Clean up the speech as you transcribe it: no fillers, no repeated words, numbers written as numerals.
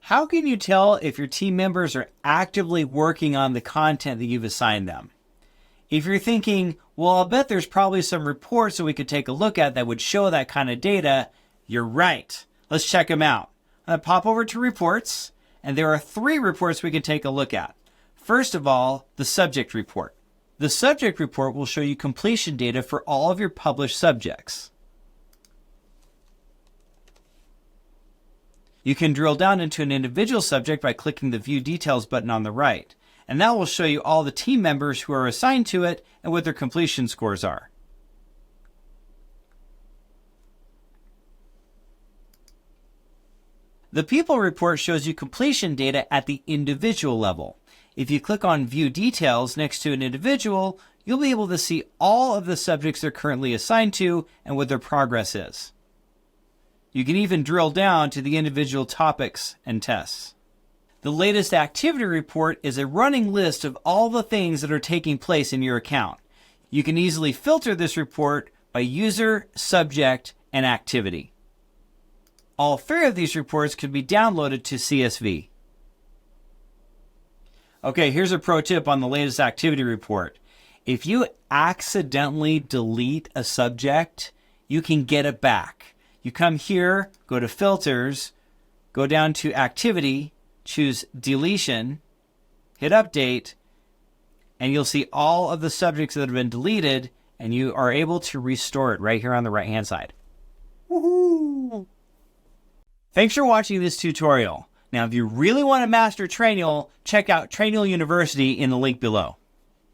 How can you tell if your team members are actively working on the content that you've assigned them? If you're thinking, well, I'll bet there's probably some reports that we could take a look at that would show that kind of data, you're right. Let's check them out. I'm going to pop over to reports, and there are 3 reports we can take a look at. First of all, the subject report. The subject report will show you completion data for all of your published subjects. You can drill down into an individual subject by clicking the View Details button on the right, and that will show you all the team members who are assigned to it and what their completion scores are. The People report shows you completion data at the individual level. If you click on View Details next to an individual, you'll be able to see all of the subjects they're currently assigned to and what their progress is. You can even drill down to the individual topics and tests. The latest activity report is a running list of all the things that are taking place in your account. You can easily filter this report by user, subject, and activity. All 3 of these reports can be downloaded to CSV. Okay, here's a pro tip on the latest activity report. If you accidentally delete a subject, you can get it back. You come here, go to Filters, go down to Activity, choose Deletion, hit Update, and you'll see all of the subjects that have been deleted, and you are able to restore it right here on the right-hand side. Woohoo! Thanks for watching this tutorial. Now, if you really want to master Trainual, check out Trainual University in the link below.